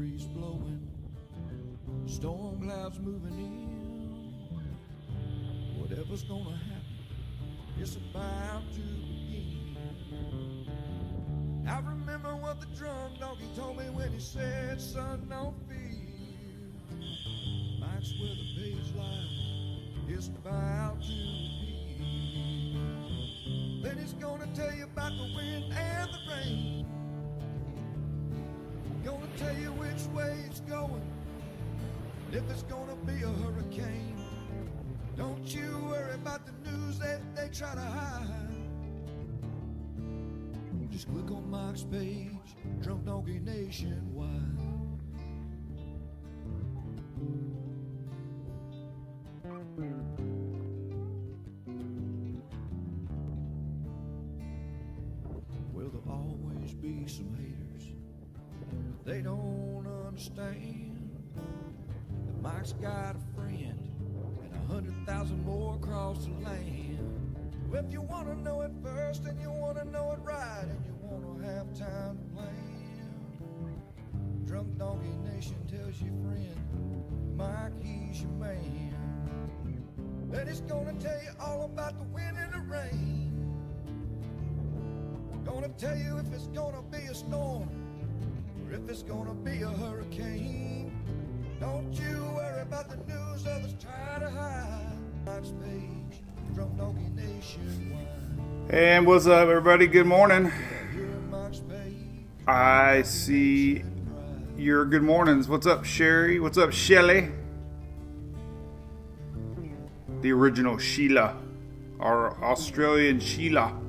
breeze blowing, storm clouds moving in. Whatever's gonna happen, it's about to begin. I remember what the drunk donkey told me when he said, son, don't fear. Mike's where the page lies, it's about to begin. Then he's gonna tell you about the wind and the rain. Gonna tell you which way it's going, and if it's gonna be a hurricane. Don't you worry about the news that they try to hide. Just click on Mike's page, Drunk Donkey Nationwide. Well, there'll always be some haters. They don't understand that Mike's got a friend and 100,000 more across the land. Well, if you want to know it first and you want to know it right and you want to have time to plan, Drunk Donkey Nation tells your friend Mike, he's your man. And he's gonna tell you all about the wind and the rain. Gonna tell you if it's gonna be a storm or if it's gonna be a hurricane. Don't you worry about the news others try to hide. Mike's page, Drunk Donkey Nationwide. And what's up, everybody? Good morning. Here at Mike's page, I see your good mornings. What's up, Sherry? What's up, Shelly? The original Sheila, our Australian Sheila.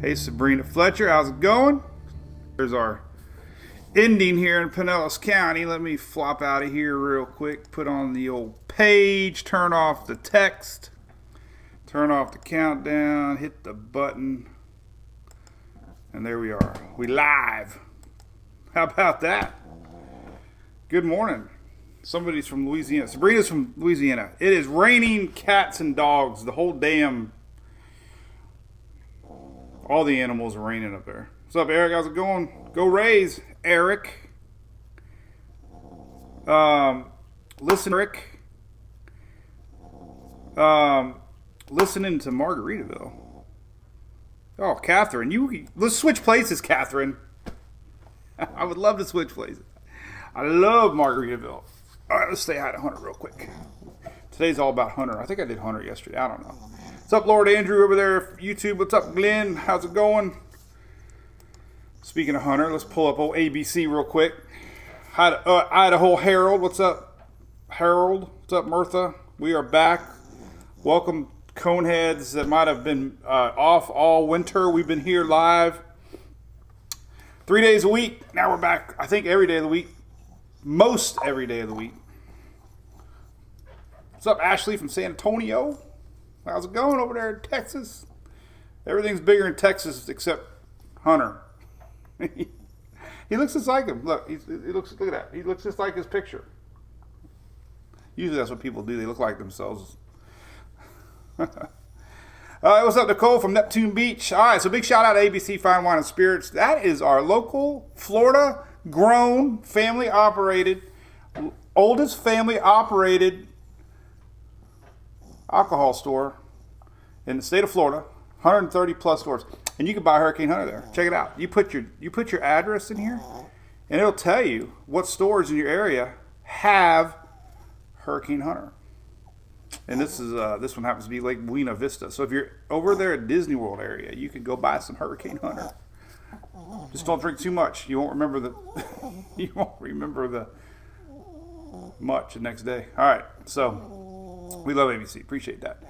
Hey, Sabrina Fletcher, how's it going? There's our ending here in Pinellas County. Let me flop out of here real quick. Put on the old page. Turn off the text. Turn off the countdown. Hit the button. And there we are. We live. How about that? Good morning. Somebody's from Louisiana. Sabrina's from Louisiana. It is raining cats and dogs. The whole damn... all the animals are raining up there. What's up, Eric? How's it going? Go Rays, Eric. Listen, Eric. Listening to Margaritaville. Oh, Catherine, let's switch places, Catherine. I would love to switch places. I love Margaritaville. All right, let's say hi to Hunter real quick. Today's all about Hunter. I think I did Hunter yesterday. I don't know. What's up, Lord Andrew over there, YouTube? What's up, Glenn? How's it going? Speaking of Hunter, let's pull up old ABC real quick. Hi to Idaho Harold. What's up, Harold? What's up, Mirtha? We are back. Welcome, Coneheads that might have been off all winter. We've been here live 3 days a week. Now we're back, I think, every day of the week. Most every day of the week. What's up, Ashley from San Antonio? How's it going over there in Texas? Everything's bigger in Texas except Hunter. He looks just like him. Look, look at that. He looks just like his picture. Usually that's what people do. They look like themselves. What's up, Nicole from Neptune Beach? All right, so big shout out to ABC Fine Wine and Spirits. That is our local Florida-grown, family-operated, oldest family-operated alcohol store in the state of Florida. 130 plus stores, and you can buy Hurricane Hunter there. Check it out. You put your address in here, and it'll tell you what stores in your area have Hurricane Hunter. And this one happens to be Lake Buena Vista. So if you're over there at Disney World area, you can go buy some Hurricane Hunter. Just don't drink too much. You won't remember the much the next day. All right, so we love ABC. Appreciate that.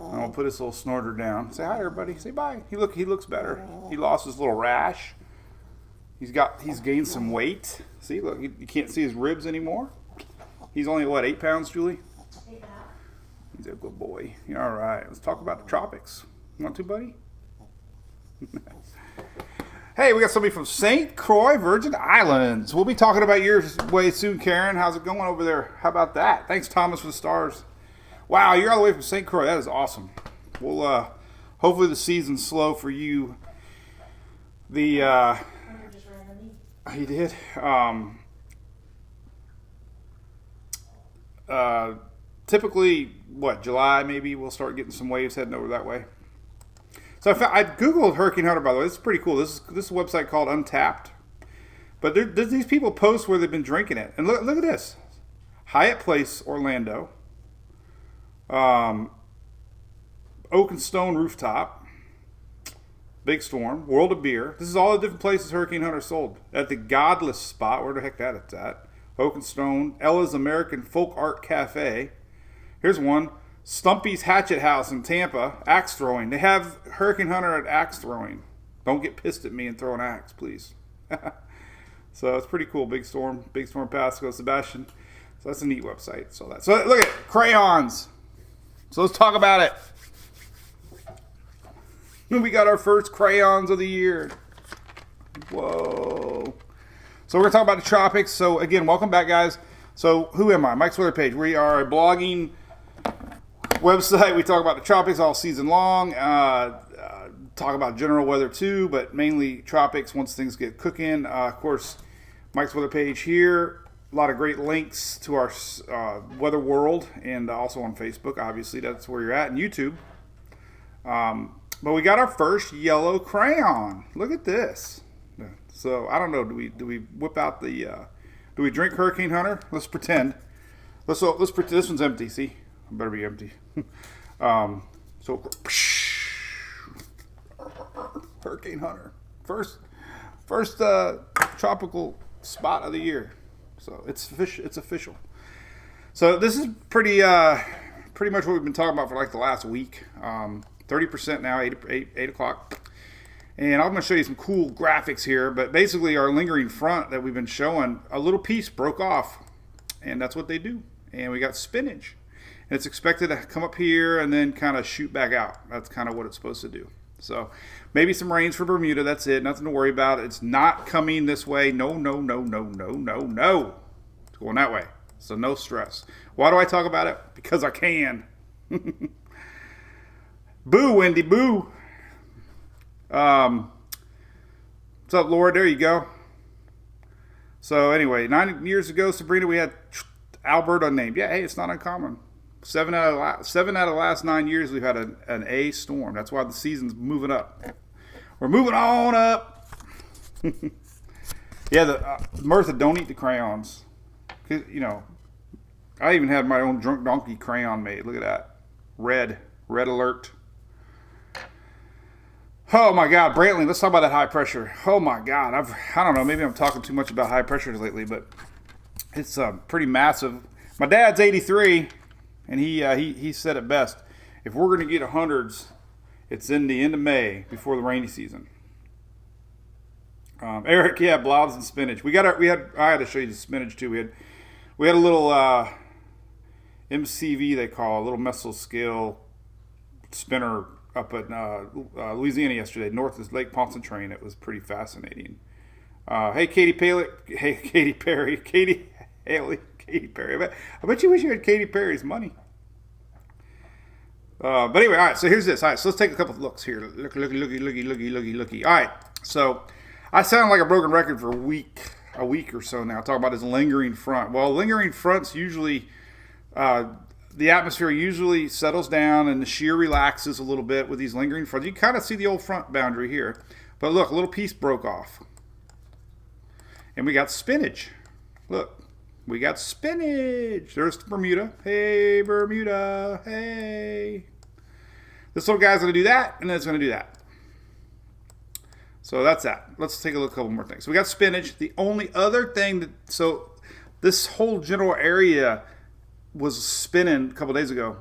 I'm gonna put this little snorter down. Say hi, everybody. Say bye. He looks better. He lost his little rash. He's gained some weight. See, look, you can't see his ribs anymore. He's only what, 8 pounds, Julie? 8 pounds. He's a good boy. All right, let's talk about the tropics. Want to, buddy? Hey, we got somebody from St. Croix, Virgin Islands. We'll be talking about your way soon, Karen. How's it going over there? How about that? Thanks, Thomas, for the stars. Wow, you're all the way from St. Croix. That is awesome. Well, hopefully the season's slow for you. He did. Typically, July maybe we'll start getting some waves heading over that way. So I googled Hurricane Hunter, by the way. This is pretty cool. This is a website called Untapped. But there's these people post where they've been drinking it, and look at this: Hyatt Place, Orlando, Oak and Stone Rooftop, Big Storm, World of Beer. This is all the different places Hurricane Hunter sold. At the Godless Spot, where the heck that it's at. Oak and Stone, Ella's American Folk Art Cafe. Here's one. Stumpy's Hatchet House in Tampa, axe throwing. They have Hurricane Hunter at axe throwing. Don't get pissed at me and throw an axe, please. So it's pretty cool. Big Storm Pasco, Sebastian. So that's a neat website. So look at crayons. So let's talk about it. We got our first crayons of the year. Whoa. So we're going to talk about the tropics. So again, welcome back, guys. So who am I? Mike's Weather Page. We are a blogging website. We talk about the tropics all season long. Talk about general weather too, but mainly tropics once things get cooking. Of course, Mike's Weather Page here. A lot of great links to our weather world, and also on Facebook. Obviously, that's where you're at, and YouTube. But we got our first yellow crayon. Look at this. So I don't know. Do we whip out the? Do we drink Hurricane Hunter? Let's pretend. Let's pretend this one's empty. See, it better be empty. So Hurricane Hunter, first tropical spot of the year. So it's official. So this is pretty much what we've been talking about for like the last week. 30% now, 8 o'clock. And I'm going to show you some cool graphics here. But basically our lingering front that we've been showing, a little piece broke off. And that's what they do. And we got spinach. And it's expected to come up here and then kind of shoot back out. That's kind of what it's supposed to do. So maybe some rains for Bermuda. That's it. Nothing to worry about. It's not coming this way. No. It's going that way. So no stress. Why do I talk about it? Because I can. Boo, Wendy, boo. What's up, Lord? There you go. So anyway, 9 years ago, Sabrina, we had Albert unnamed. Yeah, hey, it's not uncommon. 7 out of the last 9 years, we've had an A storm. That's why the season's moving up. We're moving on up. Yeah, Martha, don't eat the crayons. 'Cause, I even had my own drunk donkey crayon made. Look at that. Red alert. Oh my God, Brantley, let's talk about that high pressure. Oh my God, I don't know, maybe I'm talking too much about high pressures lately, but it's pretty massive. My dad's 83, and he said it best. If we're going to get hundreds, it's in the end of May before the rainy season. Eric, yeah, blobs and spinach. I had to show you the spinach too. We had a little MCV they call a little mesoscale spinner up at Louisiana yesterday, north of Lake Pontchartrain. It was pretty fascinating. Hey, Katy Perry. I bet you wish you had Katy Perry's money. But anyway, all right, so here's this. All right, so let's take a couple of looks here. Looky. All right, so I sound like a broken record for a week or so now, talking about this lingering front. Well, lingering fronts usually, the atmosphere usually settles down and the shear relaxes a little bit with these lingering fronts. You kind of see the old front boundary here. But look, a little piece broke off. And we got spinach. Look, we got spinach. There's Bermuda. Hey, Bermuda. Hey. This little guy's going to do that, and then it's going to do that. So that's that. Let's take a look at a couple more things. So we got spinach. The only other thing so this whole general area was spinning a couple days ago,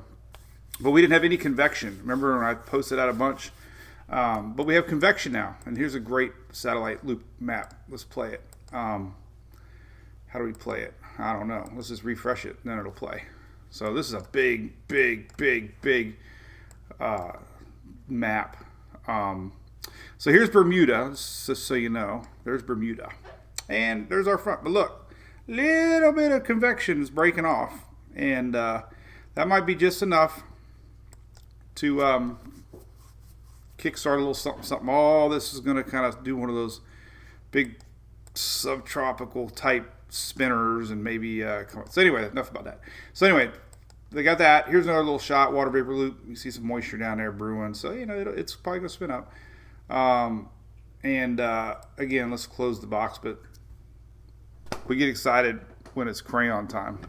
but we didn't have any convection. Remember when I posted out a bunch? But we have convection now, and here's a great satellite loop map. Let's play it. How do we play it? I don't know. Let's just refresh it, then it'll play. So this is a big map. So here's Bermuda, just so you know. There's Bermuda. And there's our front. But look, little bit of convection is breaking off. And that might be just enough to kickstart a little something. Oh, this is going to kind of do one of those big subtropical type spinners and maybe so anyway, enough about that. So anyway, they got that. Here's another little shot, water vapor loop. You see some moisture down there brewing, so it's probably gonna spin up. Again, let's close the box, but we get excited when it's crayon time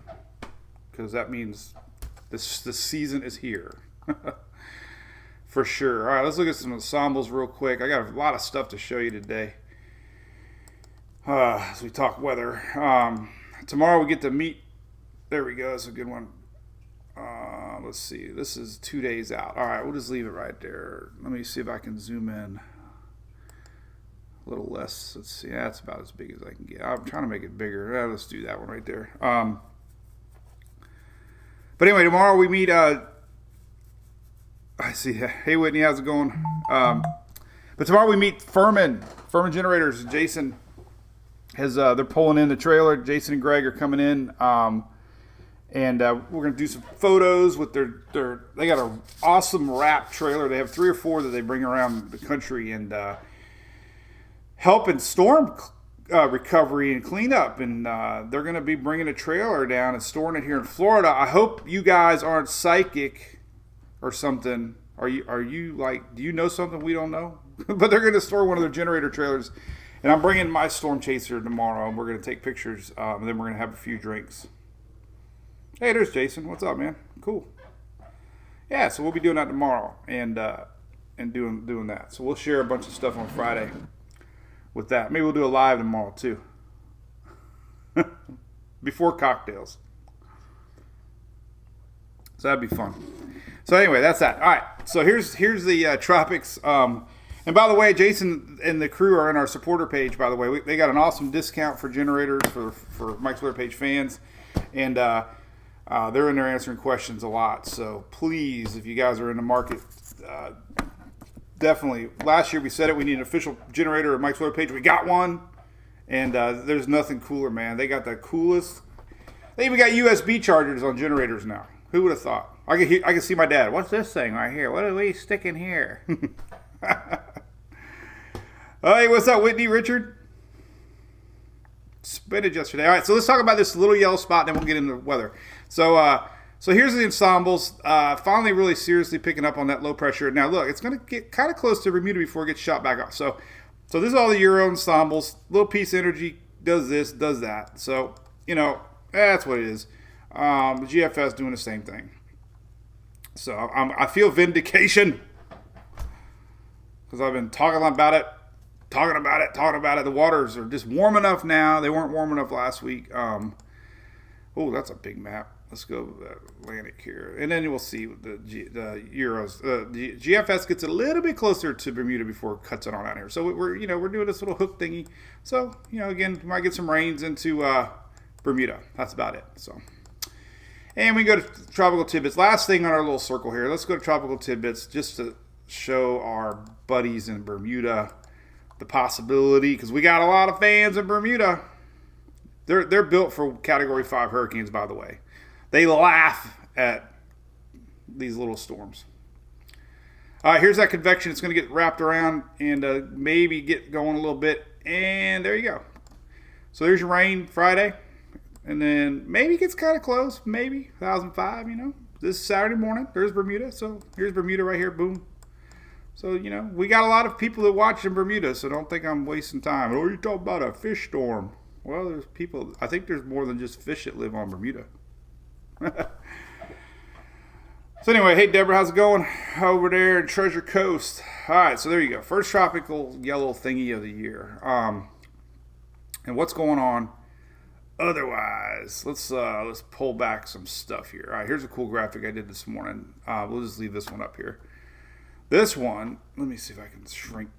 because that means the season is here. For sure. All right, let's look at some ensembles real quick. I got a lot of stuff to show you today as we talk weather. Tomorrow we get to meet. There we go. That's a good one. Let's see. This is 2 days out. All right, we'll just leave it right there. Let me see if I can zoom in a little less. Let's see. That's about as big as I can get. I'm trying to make it bigger. Let's do that one right there. But anyway, tomorrow we meet. I see. Hey, Whitney, how's it going? But tomorrow we meet Furman Generators. Jason has they're pulling in the trailer. Jason and Greg are coming in, and we're gonna do some photos with their. They got an awesome wrap trailer. They have 3 or 4 that they bring around the country and help in storm recovery and cleanup. And they're gonna be bringing a trailer down and storing it here in Florida. I hope you guys aren't psychic or something. Are you like, do you know something we don't know? But they're going to store one of their generator trailers, and I'm bringing my storm chaser tomorrow, and we're going to take pictures, and then we're going to have a few drinks. Hey, there's Jason. What's up, man? Cool. Yeah, so we'll be doing that tomorrow, and doing that. So we'll share a bunch of stuff on Friday with that. Maybe we'll do a live tomorrow too, before cocktails. So that'd be fun. So anyway, that's that. All right. So here's the tropics. And by the way, Jason and the crew are in our supporter page. By the way, they got an awesome discount for generators for Mike's Weather Page fans, and they're in there answering questions a lot. So please, if you guys are in the market, definitely. Last year we said it. We need an official generator at Mike's Weather Page. We got one, and there's nothing cooler, man. They got the coolest. They even got USB chargers on generators now. Who would have thought? I can see my dad. What's this thing right here? What are we sticking here? Hey, what's up, Whitney, Richard? Spinach yesterday. All right, so let's talk about this little yellow spot, and then we'll get into the weather. So here's the ensembles. Finally, really seriously picking up on that low pressure. Now, look, it's going to get kind of close to Bermuda before it gets shot back off. So this is all the Euro ensembles. Little piece of energy does this, does that. So, that's what it is. The GFS doing the same thing. So I feel vindication because I've been talking about it. The waters are just warm enough now. They weren't warm enough last week. Oh, that's a big map. Let's go Atlantic here, and then we'll see the Euros. The GFS gets a little bit closer to Bermuda before it cuts it on out here. So we're doing this little hook thingy. So again, we might get some rains into Bermuda. That's about it. So. And we go to Tropical Tidbits. Last thing on our little circle here. Let's go to Tropical Tidbits just to show our buddies in Bermuda the possibility, because we got a lot of fans in Bermuda. They're built for Category 5 hurricanes, by the way. They laugh at these little storms. All right, here's that convection. It's going to get wrapped around and maybe get going a little bit. And there you go. So there's your rain Friday. And then maybe it gets kind of close, maybe 1,005, This is Saturday morning. There's Bermuda. So here's Bermuda right here. Boom. So, we got a lot of people that watch in Bermuda, so don't think I'm wasting time. Oh, you talking about a fish storm. Well, there's people. I think there's more than just fish that live on Bermuda. So anyway, hey, Deborah, how's it going over there in Treasure Coast? All right, so there you go. First tropical yellow thingy of the year. And what's going on? Otherwise, let's pull back some stuff here. All right, here's a cool graphic I did this morning. We'll just leave this one up here. This one, let me see if I can shrink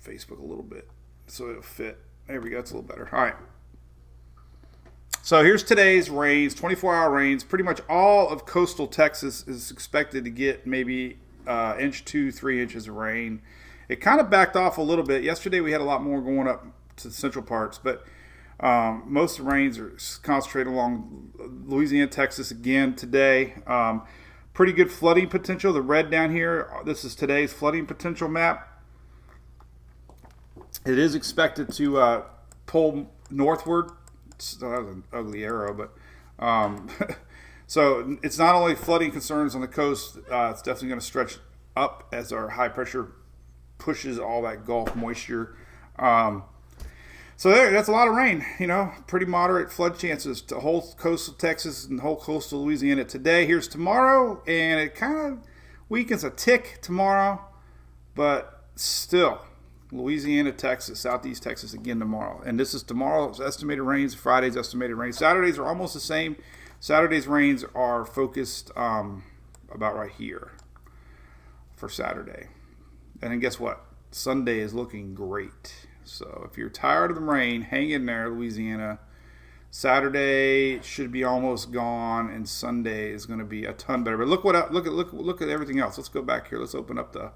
Facebook a little bit so it'll fit. There we go. It's a little better. All right. So here's today's rains, 24-hour rains. Pretty much all of coastal Texas is expected to get maybe inch 2-3 inches of rain. It kind of backed off a little bit. Yesterday we had a lot more going up to the central parts, but most of the rains are concentrated along Louisiana, Texas again today. Pretty good flooding potential. The red down here, this is today's flooding potential map. It is expected to pull northward. That was an ugly arrow, but so it's not only flooding concerns on the coast. It's definitely going to stretch up as our high pressure pushes all that Gulf moisture. So that's a lot of rain, pretty moderate flood chances to whole coastal Texas and whole coastal Louisiana today. Here's tomorrow, and it kind of weakens a tick tomorrow, but still, Louisiana, Texas, Southeast Texas again tomorrow. And this is tomorrow's estimated rains, Friday's estimated rains. Saturdays are almost the same. Saturday's rains are focused about right here for Saturday. And then guess what? Sunday is looking great. So if you're tired of the rain, hang in there, Louisiana. Saturday should be almost gone, and Sunday is going to be a ton better. But look at everything else. Let's go back here. Let's open up the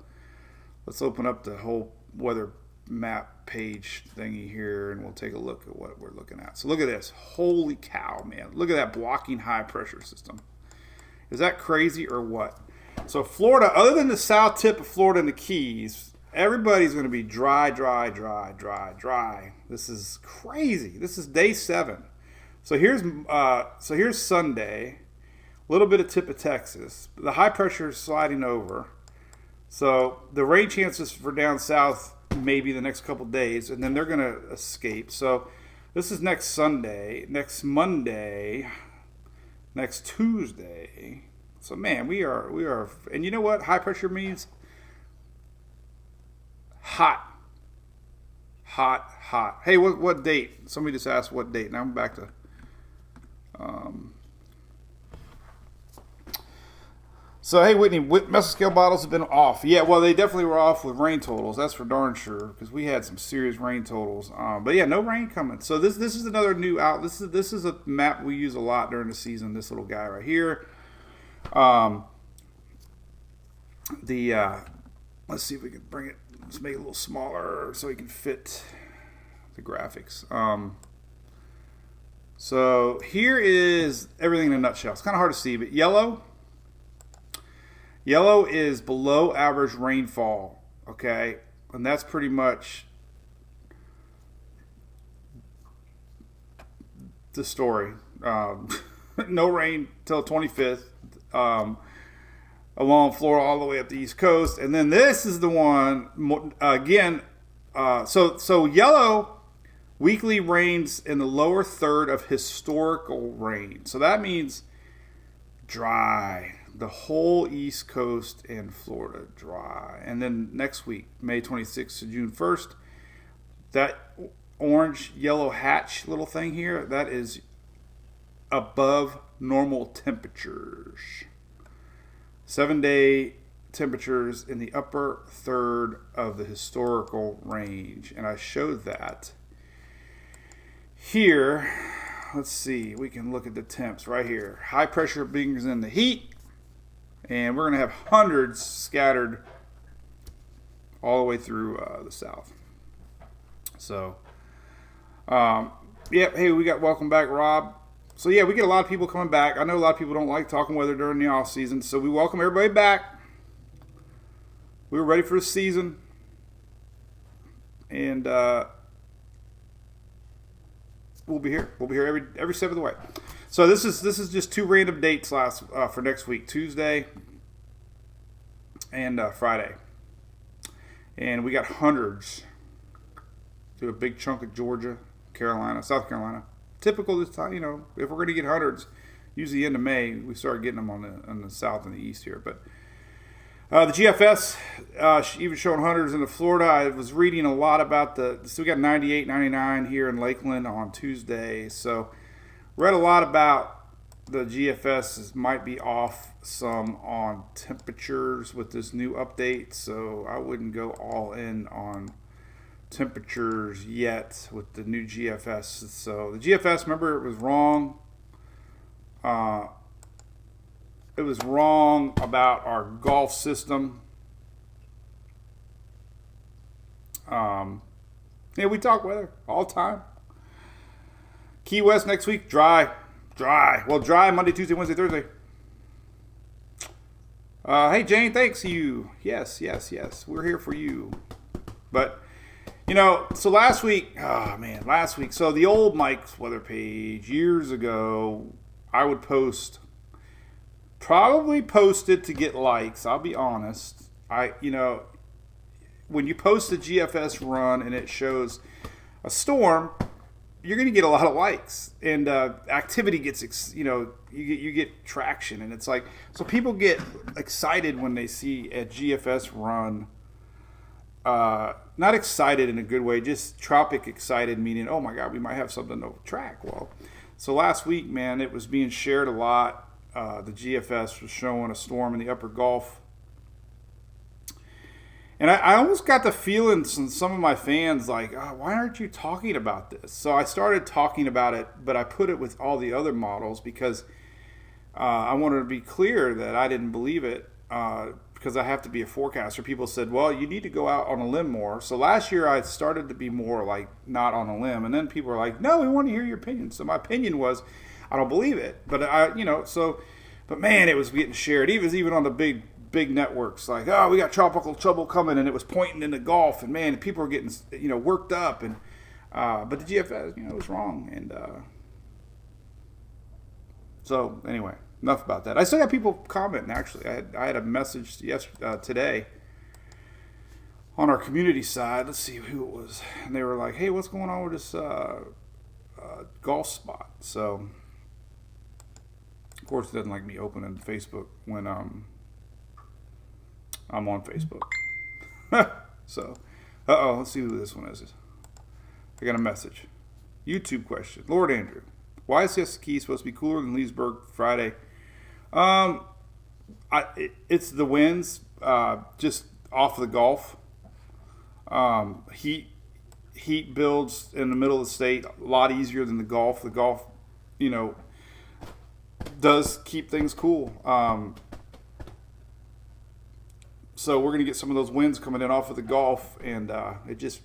whole weather map page thingy here, and we'll take a look at what we're looking at. So look at this. Holy cow, man! Look at that blocking high pressure system. Is that crazy or what? So Florida, other than the south tip of Florida and the Keys, everybody's going to be dry. This is crazy. This is day 7. So here's Sunday. A little bit of tip of Texas. The high pressure is sliding over. So the rain chances for down south maybe the next couple days, and then they're going to escape. So this is next Sunday, next Monday, next Tuesday. So man, we are, and you know what high pressure means? Hot. Hey, what date? Somebody just asked what date. Now I'm back to So hey, Whitney, mesoscale bottles have been off. Yeah, well, they definitely were off with rain totals. That's for darn sure, because we had some serious rain totals. But yeah, no rain coming. So this is another new out. This is a map we use a lot during the season. This little guy right here. Let's see if we can bring it. Let's make it a little smaller so we can fit the graphics. So here is everything in a nutshell. It's kind of hard to see, but yellow is below average rainfall, okay? And that's pretty much the story. No rain till 25th. Along Florida all the way up the East Coast. And then this is the one, again, so yellow, weekly rains in the lower third of historical rain. So that means dry. The whole East Coast and Florida dry. And then next week, May 26th to June 1st, that orange, yellow hatch little thing here, that is above normal temperatures. 7-day temperatures in the upper third of the historical range. And I showed that here. Let's see. We can look at the temps right here. High pressure brings in the heat. And we're going to have hundreds scattered all the way through the south. So, hey, we got welcome back, Rob. So, yeah, we get a lot of people coming back. I know a lot of people don't like talking weather during the off season, so we welcome everybody back. We were ready for the season, and we'll be here. We'll be here every step of the way. So this is just 2 random dates for next week: Tuesday and Friday, and we got hundreds through a big chunk of Georgia, Carolina, South Carolina. Typical this time, if we're going to get hundreds, usually end of May, we start getting them on the south and the east here. But the GFS even showing hundreds into Florida. I was reading a lot about so we got 98, 99 here in Lakeland on Tuesday. So read a lot about the GFS might be off some on temperatures with this new update. So I wouldn't go all in on temperatures yet with the new GFS. So the GFS, remember, it was wrong. It was wrong about our Gulf system. We talk weather all the time. Key West next week, dry. Well, dry Monday, Tuesday, Wednesday, Thursday. Hey, Jane, thanks you. Yes. We're here for you. But, So last week, so the old Mike's Weather page years ago, I would probably post it to get likes. I'll be honest. When you post a GFS run and it shows a storm, you're going to get a lot of likes, and activity gets, you get traction, and it's like, so people get excited when they see a GFS run. Not excited in a good way, just tropic excited, meaning, oh my God, we might have something to track. Well, so last week, man, it was being shared a lot. The GFS was showing a storm in the upper Gulf. And I almost got the feeling from some of my fans like, oh, why aren't you talking about this? So I started talking about it, but I put it with all the other models because I wanted to be clear that I didn't believe it because I have to be a forecaster. People said, well, you need to go out on a limb more. So last year I started to be more like not on a limb. And then people were like, no, we want to hear your opinion. So my opinion was, I don't believe it. But but man, it was getting shared. It was even on the big networks, like, oh, we got tropical trouble coming, and it was pointing in the Gulf, and man, people were getting worked up, and but the GFS was wrong, and so anyway, enough about that. I still got people commenting. Actually, I had a message today on our community side. Let's see who it was, and they were like, hey, what's going on with this Gulf spot? So of course it doesn't like me opening Facebook when I'm on Facebook. So, let's see who this one is. I got a message. YouTube question. Lord Andrew, why is Siesta Key supposed to be cooler than Leesburg Friday? It's the winds, just off the Gulf. Heat builds in the middle of the state a lot easier than the Gulf. The Gulf, does keep things cool. So we're going to get some of those winds coming in off of the Gulf, and it just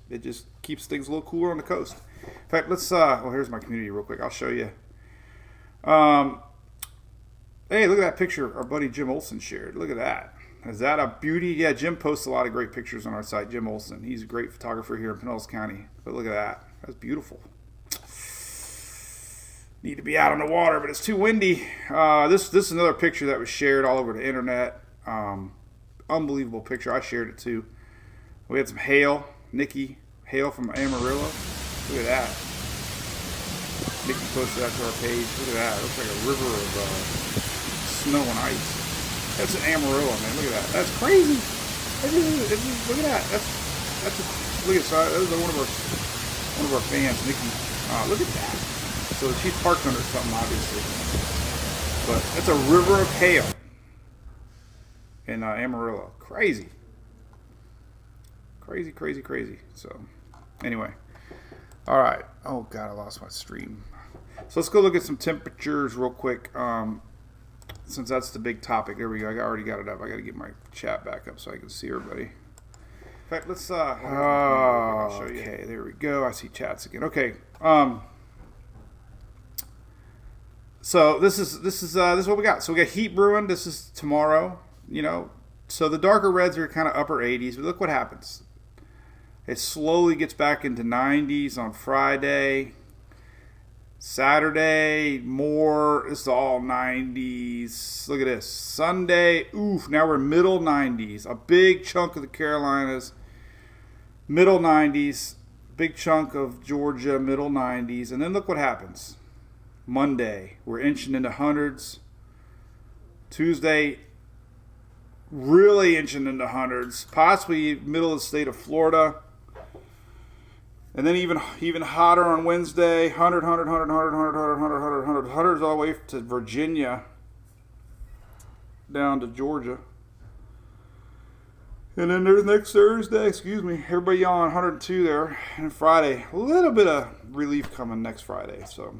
keeps things a little cooler on the coast. In fact, let's. Here's my community real quick. I'll show you. Hey, look at that picture our buddy Jim Olson shared. Look at that. Is that a beauty? Yeah, Jim posts a lot of great pictures on our site. Jim Olson. He's a great photographer here in Pinellas County. But look at that. That's beautiful. Need to be out on the water, but it's too windy. This is another picture that was shared all over the internet. Unbelievable picture. I shared it too. We had some hail. Nikki, hail from Amarillo. Look at that. Nikki posted that to our page. Look at that. It looks like a river of snow and ice. That's an Amarillo, man. Look at that. That's crazy. Look at that. Look at that. That was one of our fans, Nikki. Look at that. So she's parked under something, obviously. But that's a river of hail in Amarillo. Crazy. So, anyway. All right. Oh, God, I lost my stream. So, let's go look at some temperatures real quick. Since that's the big topic. There we go. I already got it up. I got to get my chat back up so I can see everybody. In fact, let's... I'll show you. Okay, there we go. I see chats again. Okay. So, this is what we got. So, we got heat brewing. This is tomorrow. So the darker reds are kind of upper 80s, but look what happens. It slowly gets back into 90s on Friday. Saturday, more. It's all 90s. Look at this. Sunday, now we're middle 90s. A big chunk of the Carolinas, middle 90s. Big chunk of Georgia, middle 90s. And then look what happens. Monday, we're inching into hundreds. Tuesday, really inching into hundreds, possibly middle of the state of Florida. And then even hotter on Wednesday, 100, hundreds all the way to Virginia, down to Georgia. And then there's next Thursday, everybody on 102 there. And Friday, a little bit of relief coming next Friday. So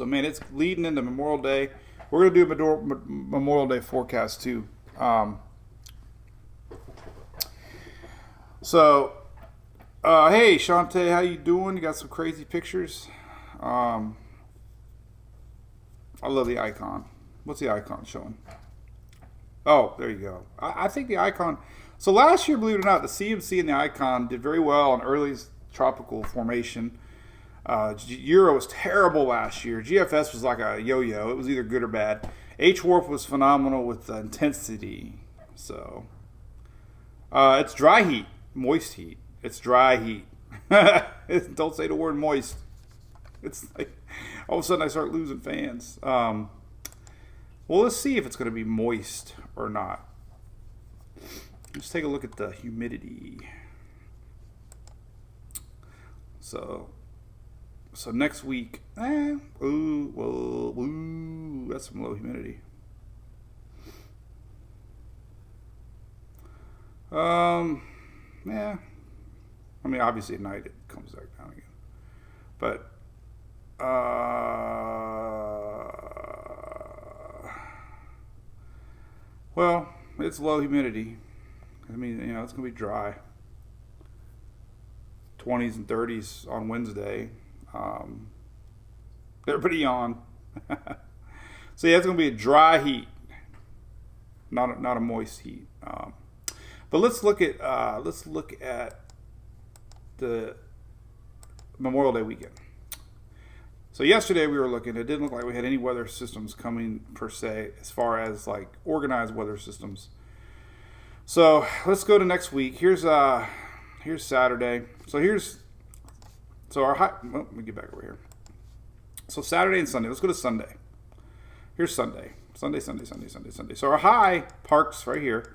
man, it's leading into Memorial Day. We're going to do a Memorial Day forecast too. Hey Shantae, how you doing? You got some crazy pictures. I love the icon. What's the icon showing? Oh, there you go. I think the icon So last year, believe it or not, the CMC and the Icon did very well on early tropical formation. Euro was terrible last year. GFS was like a yo-yo. It was either good or bad. H-Warp was phenomenal with intensity. So it's dry heat, moist heat. It's dry heat. Don't say the word moist. It's like all of a sudden I start losing fans. Well, let's see if it's going to be moist or not. Let's take a look at the humidity. So next week, that's some low humidity. Yeah. I mean, obviously at night it comes back down again. But, well, it's low humidity. I mean, it's going to be dry. 20s and 30s on Wednesday. Everybody yawn. So yeah, it's going to be a dry heat, not a moist heat. But let's look at the Memorial Day weekend. So yesterday we were looking. It didn't look like we had any weather systems coming per se, as far as like organized weather systems. So let's go to next week. Here's Saturday. So our high. Well, let me get back over here. So Saturday and Sunday. Let's go to Sunday. Here's Sunday. Sunday. So our high parks right here,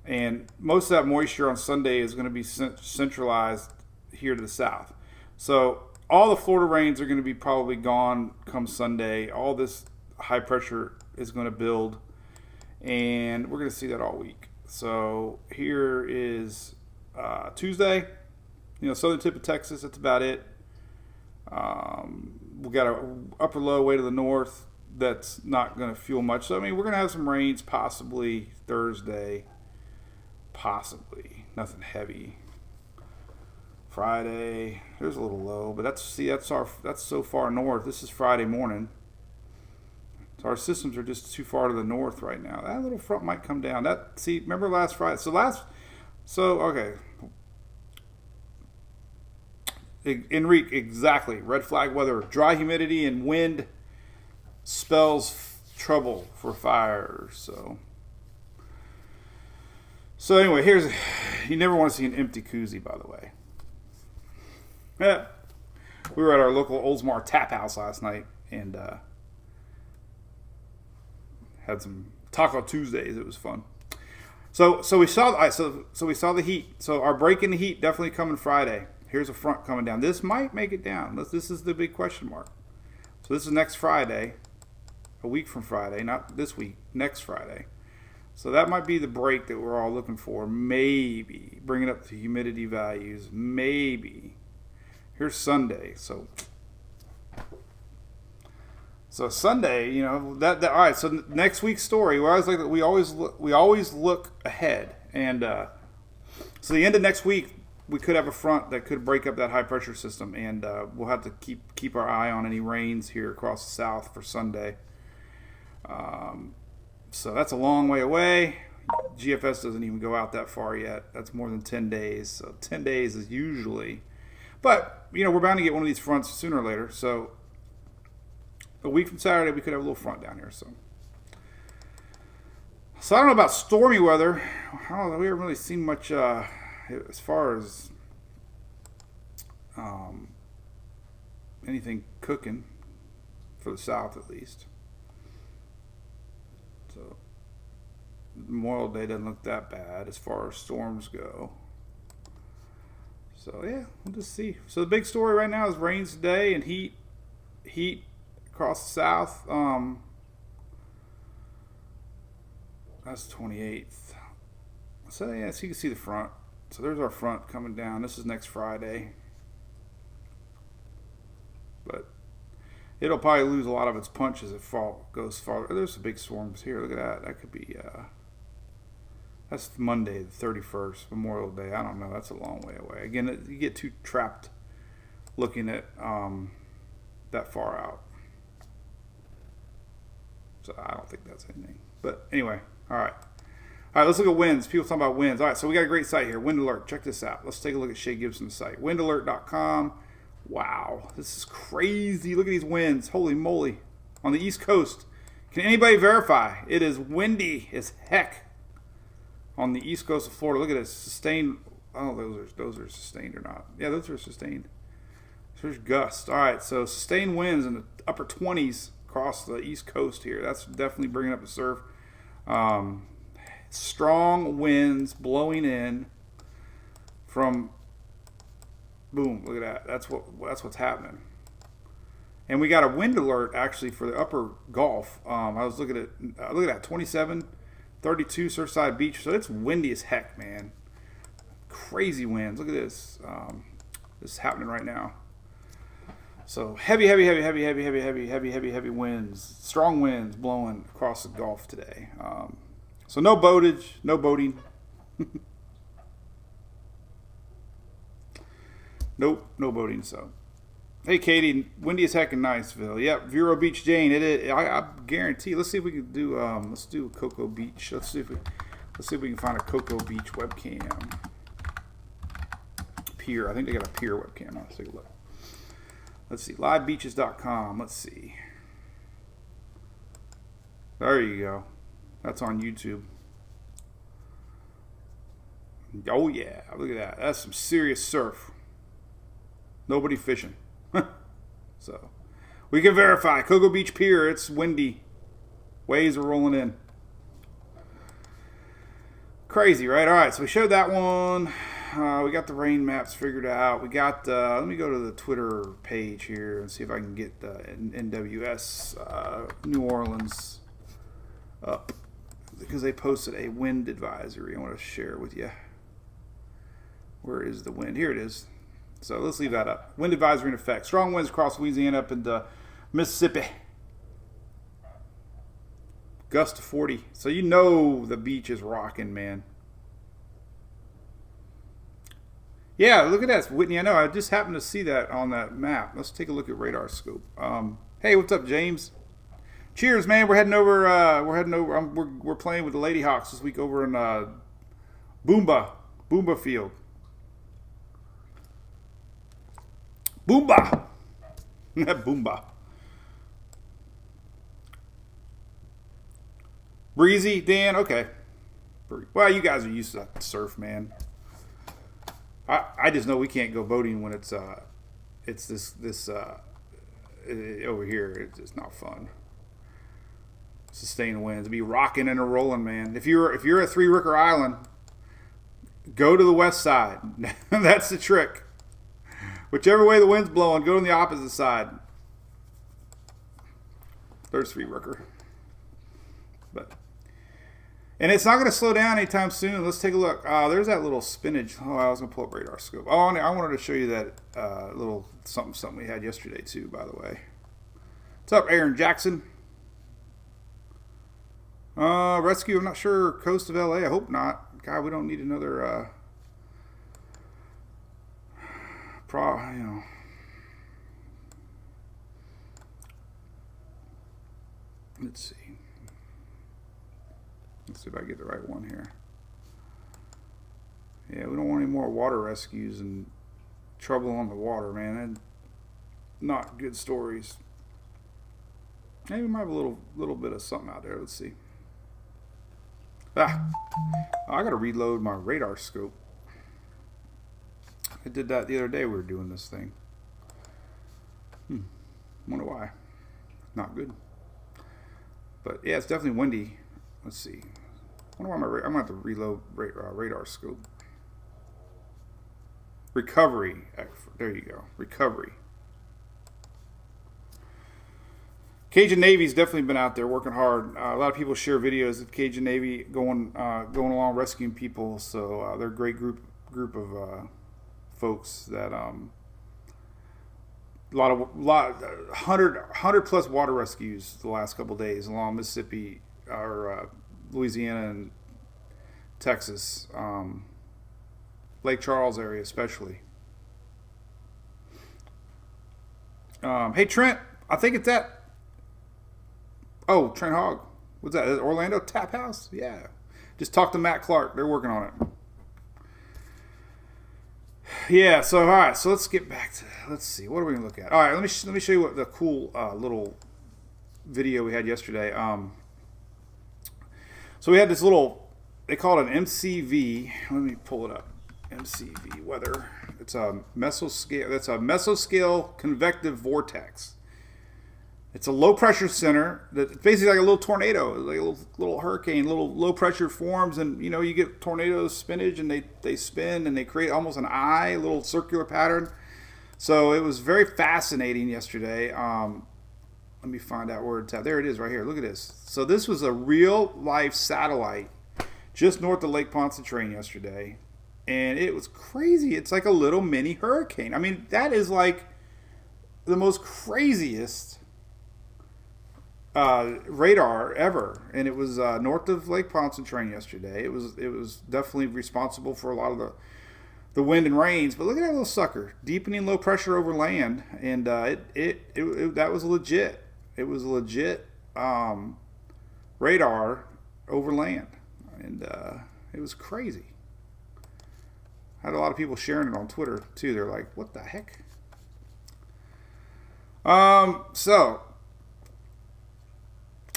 and most of that moisture on Sunday is going to be centralized here to the south. So all the Florida rains are going to be probably gone come Sunday. All this high pressure is going to build, and we're going to see that all week. So here is Tuesday. Southern tip of Texas. That's about it. We got an upper low way to the north. That's not going to fuel much. So I mean, we're going to have some rains possibly Thursday. Possibly nothing heavy. Friday, there's a little low, but that's so far north. This is Friday morning. So our systems are just too far to the north right now. That little front might come down. Remember last Friday? Okay. Enrique, exactly. Red flag weather. Dry humidity and wind spells trouble for fires. So anyway, you never want to see an empty koozie, by the way. Yeah. We were at our local Oldsmar Tap House last night and had some Taco Tuesdays. It was fun. So we saw the heat. So our break in the heat definitely coming Friday. Here's a front coming down. This might make it down. This is the big question mark. So this is next Friday, a week from Friday, not this week, next Friday. So that might be the break that we're all looking for. Maybe bringing up the humidity values. Maybe. Here's Sunday. So Sunday, that all right. So next week's story. We always look ahead, and so the end of next week we could have a front that could break up that high pressure system, and we'll have to keep our eye on any rains here across the south for Sunday. So that's a long way away. GFS doesn't even go out that far yet. That's more than 10 days. So 10 days is usually, but we're bound to get one of these fronts sooner or later. So a week from Saturday, we could have a little front down here. So I don't know about stormy weather. I don't know. We haven't really seen much as far as anything cooking for the south, at least. So Memorial Day doesn't look that bad as far as storms go. So yeah, we'll just see. So the big story right now is rains today and heat across the south. That's 28th. So yeah, so you can see the front. So there's our front coming down. This is next Friday. But it'll probably lose a lot of its punch as it goes farther. There's some big storms here. Look at that. That could be, that's Monday, the 31st, Memorial Day. I don't know. That's a long way away. Again, you get too trapped looking at that far out. So I don't think that's anything. But anyway, all right. All right, let's look at winds. People talking about winds. All right, so we got a great site here. Wind Alert. Check this out. Let's take a look at Shay Gibson's site. Windalert.com. Wow, this is crazy. Look at these winds. Holy moly. On the East Coast. Can anybody verify? It is windy as heck on the East Coast of Florida. Look at this. Sustained. Oh, those are sustained or not. Yeah, those are sustained. There's gusts. All right, so sustained winds in the upper 20s across the East Coast here. That's definitely bringing up the surf. Strong winds blowing in from, boom, look at that. That's what's happening. And we got a wind alert actually for the upper Gulf. I was looking at that 27, 32 Surfside Beach. So it's windy as heck, man. Crazy winds. Look at this. This is happening right now. So heavy winds, strong winds blowing across the Gulf today. So no boating. Nope, no boating. So, hey Katie, windy as heck in Niceville. Yep, Vero Beach, Jane. It is. I guarantee. Let's see if we can do. Let's do Cocoa Beach. Let's see if we can find a Cocoa Beach webcam. Pier. I think they got a pier webcam. Let's take a look. Let's see. Livebeaches.com. Let's see. There you go. That's on YouTube. Oh yeah, look at that. That's some serious surf. Nobody fishing. So we can verify. Cocoa Beach Pier, it's windy. Waves are rolling in. Crazy, right? All right, so we showed that one. We got the rain maps figured out. We got, let me go to the Twitter page here and see if I can get the NWS New Orleans up. Because they posted a wind advisory I want to share with you. Where is the wind? Here it is. So let's leave that up. Wind advisory in effect. Strong winds across Louisiana up into Mississippi. Gust to 40. So you know the beach is rocking, man. Yeah, look at that, Whitney. I know. I just happened to see that on that map. Let's take a look at radar scope. Hey, what's up, James? Cheers, man. We're heading over. We're playing with the Lady Hawks this week over in Boomba Field. Boomba. Boomba. Breezy, Dan. Okay. Well, you guys are used to surf, man. I just know we can't go boating when it's this over here. It's not fun. Sustained winds. It'd be rocking and a rolling, man. If you're at Three Ricker Island, go to the west side. That's the trick. Whichever way the wind's blowing, go on the opposite side. There's Three Ricker. And it's not going to slow down anytime soon. Let's take a look. There's that little spinach. Oh, I was going to pull up radar scope. Oh, I wanted to show you that little something we had yesterday too, by the way. What's up, Aaron Jackson? Rescue, I'm not sure. Coast of LA, I hope not. God, we don't need another Let's see. Let's see if I get the right one here. Yeah, we don't want any more water rescues and trouble on the water, man. And not good stories. Maybe we might have a little bit of something out there. Let's see. I gotta reload my radar scope. I did that the other day. We were doing this thing. Wonder why. Not good. But yeah, it's definitely windy. Let's see. I wonder why I'm going to have to reload radar scope. Recovery. There you go. Recovery. Cajun Navy's definitely been out there working hard. A lot of people share videos of Cajun Navy going along rescuing people. So they're a great group of folks that a hundred plus water rescues the last couple of days along Mississippi or Louisiana and Texas, Lake Charles area especially. Hey Trent, I think it's at Trent Hogg. What's that? Orlando Tap House? Yeah. Just talk to Matt Clark. They're working on it. Yeah, so all right, so let's get back to, let's see, what are we gonna look at? All right, let me show you what the cool little video we had yesterday. So we had this little, they call it an MCV. Let me pull it up. MCV weather. It's a mesoscale. That's a mesoscale convective vortex. It's a low pressure center that's basically like a little tornado, like a little hurricane, little low pressure forms, and you know you get tornadoes spinach and they spin and they create almost an eye, a little circular pattern. So it was very fascinating yesterday. Let me find out where it's at. There it is right here. Look at this. So this was a real life satellite just north of Lake Pontchartrain yesterday, and it was crazy. It's like a little mini hurricane. I mean, that is like the most craziest radar ever, and it was north of Lake Pontchartrain yesterday. It was definitely responsible for a lot of the wind and rains. But look at that little sucker, deepening low pressure over land, and that was legit. It was a legit radar over land, and it was crazy. I had a lot of people sharing it on Twitter too. They're like, "What the heck?" So.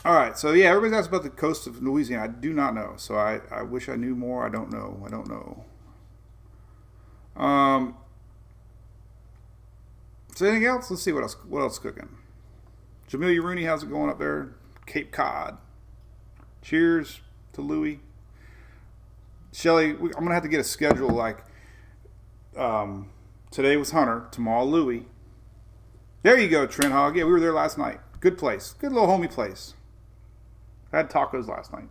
All right, so yeah, everybody asks about the coast of Louisiana. I do not know, so I wish I knew more. I don't know. So anything else? Let's see what else cooking. Jamelia Rooney, how's it going up there? Cape Cod. Cheers to Louie. Shelly, I'm gonna have to get a schedule like today was Hunter, tomorrow Louie. There you go, Trent Hogg. Yeah, we were there last night. Good place, good little homey place. I had tacos last night.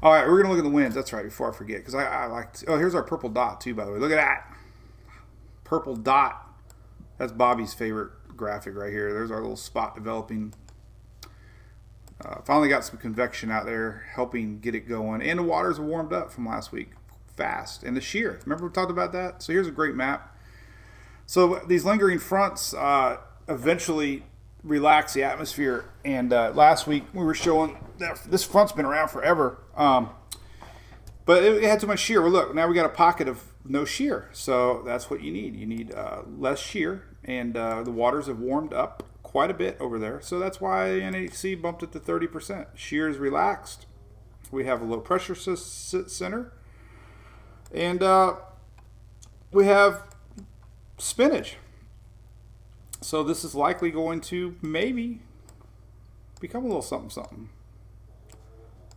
All right, we're going to look at the winds. That's right, before I forget. Because I like to, oh, here's our purple dot, too, by the way. Look at that. Purple dot. That's Bobby's favorite graphic right here. There's our little spot developing. Finally got some convection out there, helping get it going. And the waters are warmed up from last week. Fast. And the shear. Remember we talked about that? So here's a great map. So these lingering fronts eventually relax the atmosphere, and last week we were showing that this front's been around forever, but it had too much shear. Well, look, now we got a pocket of no shear, so that's what you need less shear, and the waters have warmed up quite a bit over there, so that's why NHC bumped it to 30%. Shear is relaxed. We have a low pressure center, and we have spinach. So this is likely going to maybe become a little something.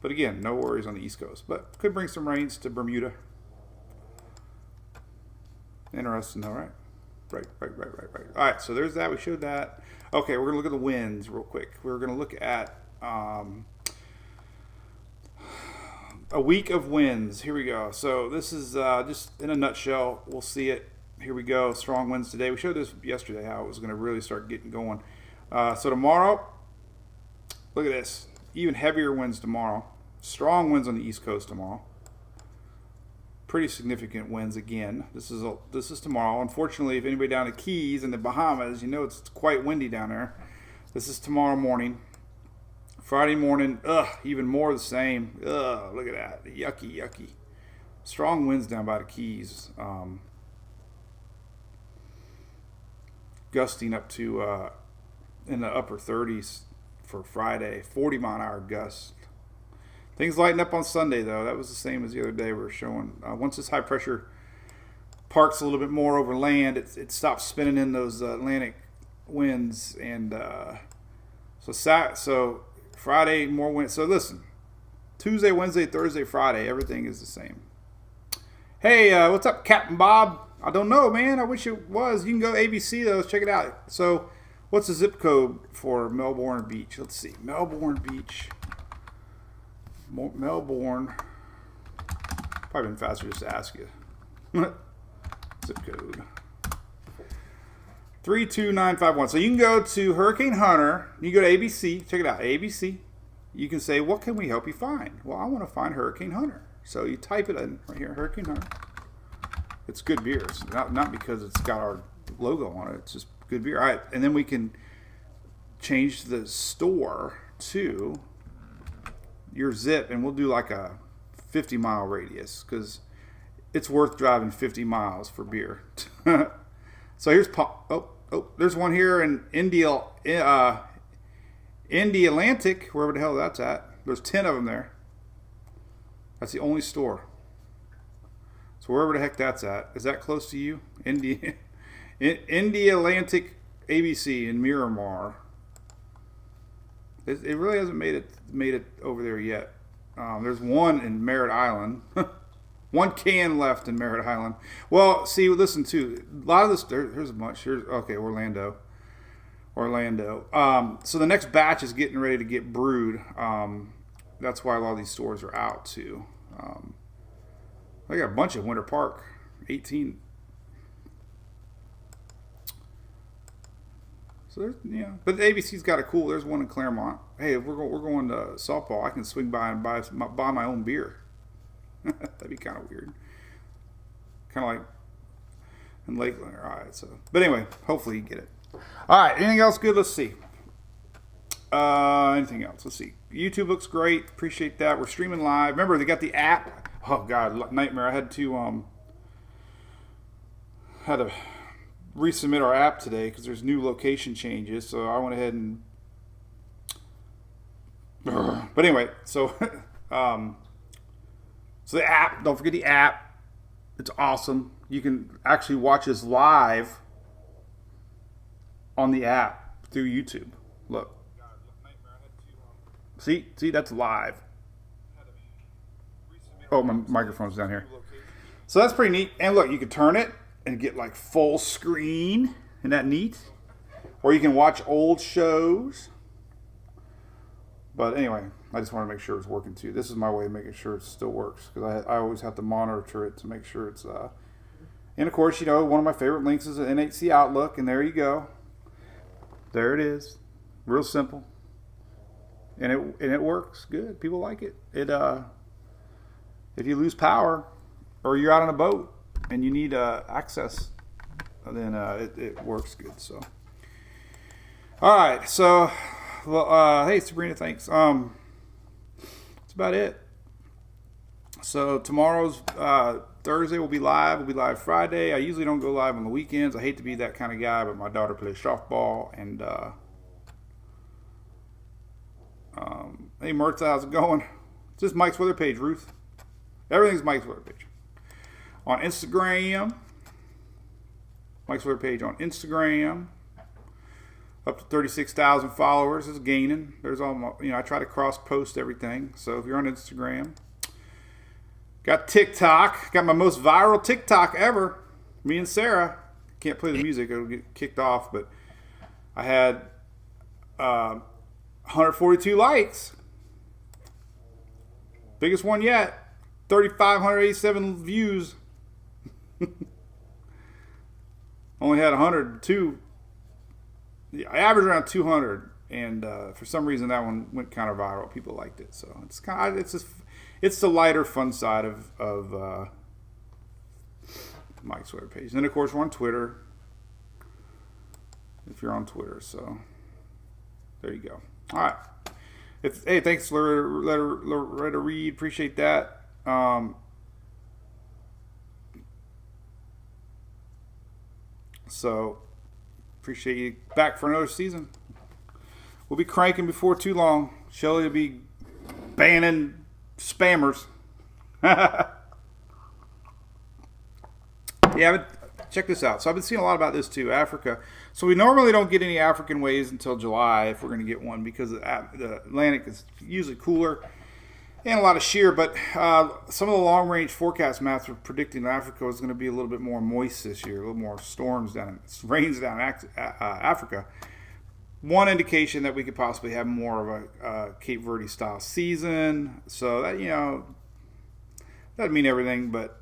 But again, no worries on the East Coast. But could bring some rains to Bermuda. Interesting, all right? Right. All right, so there's that. We showed that. Okay, we're going to look at the winds real quick. We're going to look at a week of winds. Here we go. So this is just in a nutshell. We'll see it. Here we go. Strong winds today. We showed this yesterday how it was going to really start getting going. So tomorrow, look at this. Even heavier winds tomorrow. Strong winds on the East Coast tomorrow. Pretty significant winds again. This is tomorrow. Unfortunately, if anybody down the Keys and the Bahamas, you know it's quite windy down there. This is tomorrow morning. Friday morning, even more the same. Look at that. Yucky. Strong winds down by the Keys. Gusting up to in the upper 30s for Friday, 40-mile-an-hour gusts. Things lighten up on Sunday, though. That was the same as the other day we were showing. Once this high pressure parks a little bit more over land, it stops spinning in those Atlantic winds, and so Friday more wind. So listen, Tuesday, Wednesday, Thursday, Friday, everything is the same. Hey, what's up, Captain Bob? I don't know, man. I wish it was. You can go ABC, though. Let's check it out. So, what's the zip code for Melbourne Beach? Let's see. Melbourne Beach. Melbourne. Probably been faster just to ask you. Zip code. 32951. So, you can go to Hurricane Hunter. You go to ABC. Check it out. ABC. You can say, what can we help you find? Well, I want to find Hurricane Hunter. So, you type it in right here. Hurricane Hunter. It's good beer. It's not because it's got our logo on it. It's just good beer. All right, and then we can change the store to your zip, and we'll do like a 50-mile radius because it's worth driving 50 miles for beer. So here's there's one here in India Atlantic, wherever the hell that's at. There's 10 of them there. That's the only store. So wherever the heck that's at, is that close to you? India Atlantic ABC in Miramar. It really hasn't made it over there yet. There's one in Merritt Island. One can left in Merritt Island. Well, see, listen to a lot of this. Here's a bunch. Orlando. So the next batch is getting ready to get brewed. That's why a lot of these stores are out too. I got a bunch at Winter Park, 18. So there's, but the ABC's got a cool. There's one in Claremont. Hey, if we're going to softball, I can swing by and buy my own beer. That'd be kind of weird. Kind of like in Lakeland. All right. So, but anyway, hopefully you get it. All right. Anything else good? Let's see. Anything else? Let's see. YouTube looks great. Appreciate that. We're streaming live. Remember, they got the app. Oh God, nightmare! I had to resubmit our app today because there's new location changes. So I went ahead and. But anyway, so so the app. Don't forget the app. It's awesome. You can actually watch us live on the app through YouTube. Look. See, that's live. Oh, my microphone's down here. So that's pretty neat. And look, you can turn it and get like full screen. Isn't that neat? Or you can watch old shows. But anyway, I just want to make sure it's working too. This is my way of making sure it still works because I always have to monitor it to make sure it's. And of course, one of my favorite links is an NHC Outlook, and there you go. There it is, real simple. And it works good. People like it. If you lose power or you're out on a boat and you need access, then it works good. So, all right. So, well, hey Sabrina, thanks. That's about it. So tomorrow's Thursday will be live. We'll be live Friday. I usually don't go live on the weekends. I hate to be that kind of guy, but my daughter plays softball and. Hey Mirtha, how's it going? It's just Mike's Weather Page, Ruth. Everything's Mike's Weather Page. On Instagram. Mike's Weather Page on Instagram. Up to 36,000 followers. It's gaining. There's all my, I try to cross post everything. So if you're on Instagram. Got TikTok. Got my most viral TikTok ever. Me and Sarah. Can't play the music. It'll get kicked off. But I had 142 likes. Biggest one yet. 3,587 views. Only had 102. I averaged around 200, and for some reason that one went kind of viral. People liked it, so it's the lighter, fun side of Mike's Weather Page. And of course, we're on Twitter. If you're on Twitter, so there you go. All right. Hey, thanks, Loretta Reed. Appreciate that. So, appreciate you back for another season. We'll be cranking before too long. Shelly will be banning spammers. Yeah, but check this out. So I've been seeing a lot about this too, Africa. So we normally don't get any African waves until July if we're going to get one because the Atlantic is usually cooler and a lot of shear. But some of the long-range forecast maps are predicting Africa is going to be a little bit more moist this year, a little more storms rains down in Africa. One indication that we could possibly have more of a Cape Verde style season. So that doesn't mean everything, but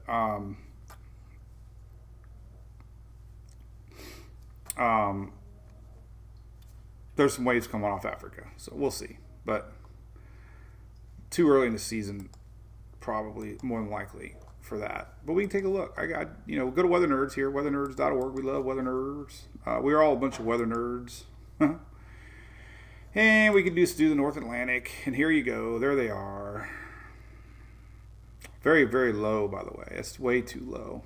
there's some waves coming off Africa, so we'll see. But too early in the season, probably more than likely for that. But we can take a look. I got go to Weather Nerds here, weathernerds.org. We love Weather Nerds. We are all a bunch of weather nerds. And we can just do the North Atlantic. And here you go. There they are. Very, very low, by the way. It's way too low.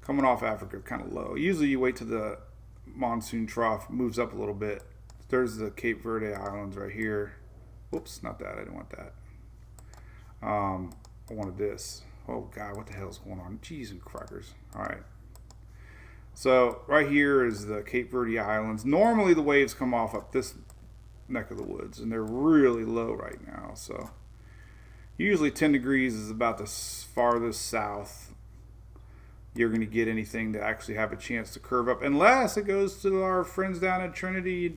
Coming off Africa, kind of low. Usually you wait till the monsoon trough moves up a little bit. There's the Cape Verde Islands right here. Whoops, not that. I didn't want that. I wanted this. Oh, God, what the hell is going on? Jeez and crackers. All right. So right here is the Cape Verde Islands. Normally the waves come off up this neck of the woods, and they're really low right now. So usually 10 degrees is about the farthest south you're going to get anything to actually have a chance to curve up, unless it goes to our friends down in Trinidad.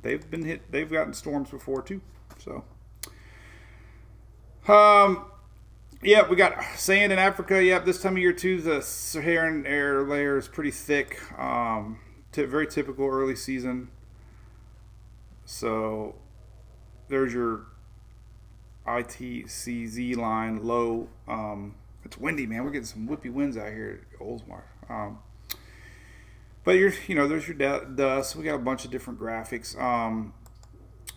They've been hit. They've gotten storms before too. So, yeah, we got sand in Africa. Yep, this time of year too, the Saharan air layer is pretty thick. Very typical early season. So, there's your ITCZ line low. It's windy, man. We're getting some whippy winds out here at Oldsmar. But there's your dust. We got a bunch of different graphics.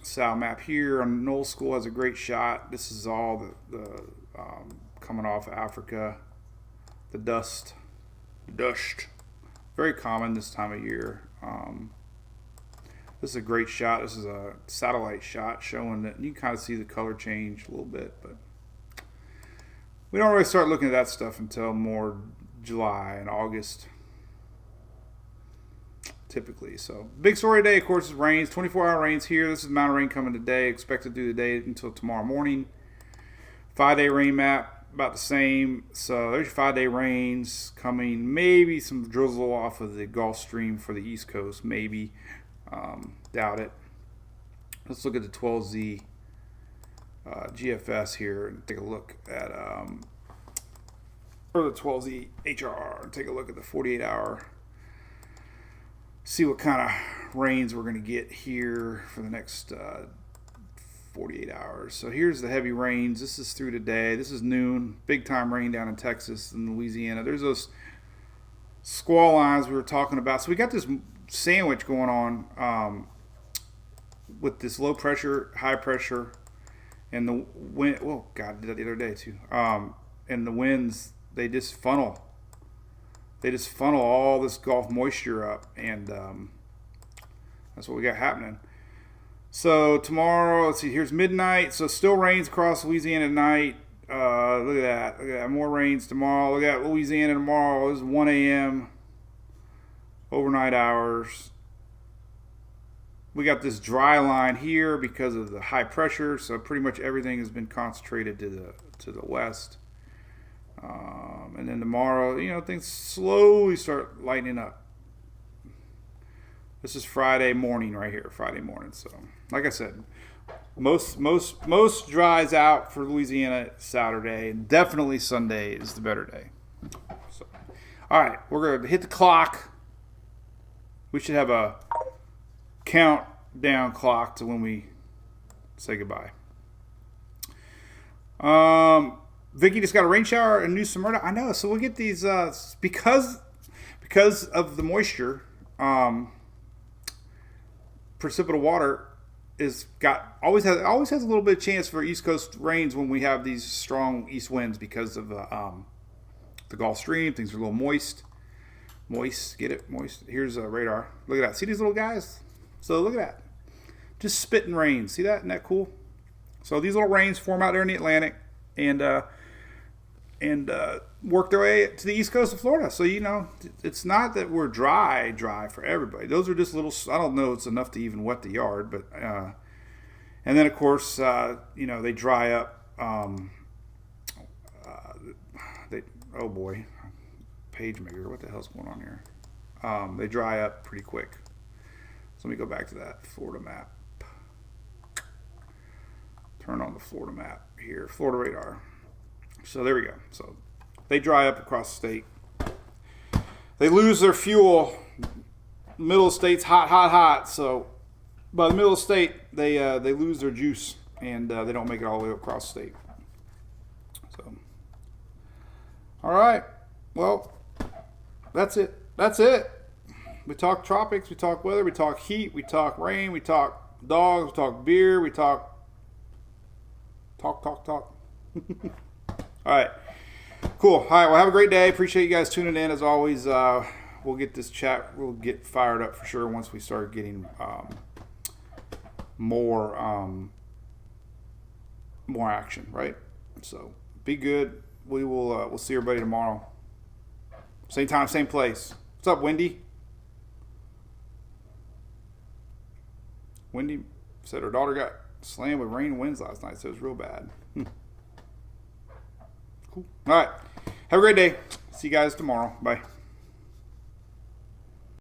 Sal map here on Knoll School has a great shot. This is all the coming off Africa. The dust, very common this time of year. This is a great shot. This is a satellite shot showing that you can kind of see the color change a little bit, but we don't really start looking at that stuff until more July and August, typically. So, big story today, of course, is rains. 24-hour rains here. This is the amount of rain coming today. Expected through the day until tomorrow morning. 5-day rain map, about the same. So, there's your 5-day rains coming. Maybe some drizzle off of the Gulf Stream for the East Coast. Maybe. Doubt it. Let's look at the 12Z GFS here and take a look at, or the 12Z HRR, and take a look at the 48-hour. See what kind of rains we're going to get here for the next 48 hours. So here's the heavy rains. This is through today. This is noon. Big time rain down in Texas and Louisiana. There's those squall lines we were talking about. So we got this sandwich going on with this low pressure, high pressure, and the wind. Oh God, I did that the other day too. And the winds, they just funnel all this Gulf moisture up, and that's what we got happening. So tomorrow, let's see, here's midnight. So still rains across Louisiana tonight. Look at that. More rains tomorrow. Look at Louisiana tomorrow. This is 1 a.m. overnight hours. We got this dry line here because of the high pressure. So pretty much everything has been concentrated to the west. And then tomorrow, things slowly start lightening up. This is Friday morning right here, Friday morning. So, like I said, most dries out for Louisiana Saturday, and definitely Sunday is the better day. So, all right, we're going to hit the clock. We should have a countdown clock to when we say goodbye. Vicky just got a rain shower in New Smyrna. I know. So we'll get these because of the moisture. Precipitable water always has a little bit of chance for East Coast rains when we have these strong east winds because of the Gulf Stream. Things are a little moist. Get it? Moist. Here's a radar. Look at that. See these little guys? So look at that. Just spitting rain. See that? Isn't that cool? So these little rains form out there in the Atlantic and work their way to the east coast of Florida. So, it's not that we're dry for everybody. Those are just little, I don't know, it's enough to even wet the yard. But, and then, of course, they dry up. Oh, boy. PageMaker, what the hell's going on here? They dry up pretty quick. So let me go back to that Florida map. Turn on the Florida map here, Florida radar. So there we go. So they dry up across the state. They lose their fuel. Middle of the state's hot. So by the middle of the state, they lose their juice, and they don't make it all the way across the state. So, all right. Well, that's it. That's it. We talk tropics, we talk weather, we talk heat, we talk rain, we talk dogs, we talk beer, we talk. All right. Cool. All right. Well, have a great day. Appreciate you guys tuning in as always. We'll get this chat. We'll get fired up for sure once we start getting more action. Right. So be good. We will. We'll see everybody tomorrow. Same time, same place. What's up, Wendy? Wendy said her daughter got slammed with rain and winds last night, so it was real bad. Cool. All right. Have a great day. See you guys tomorrow. Bye.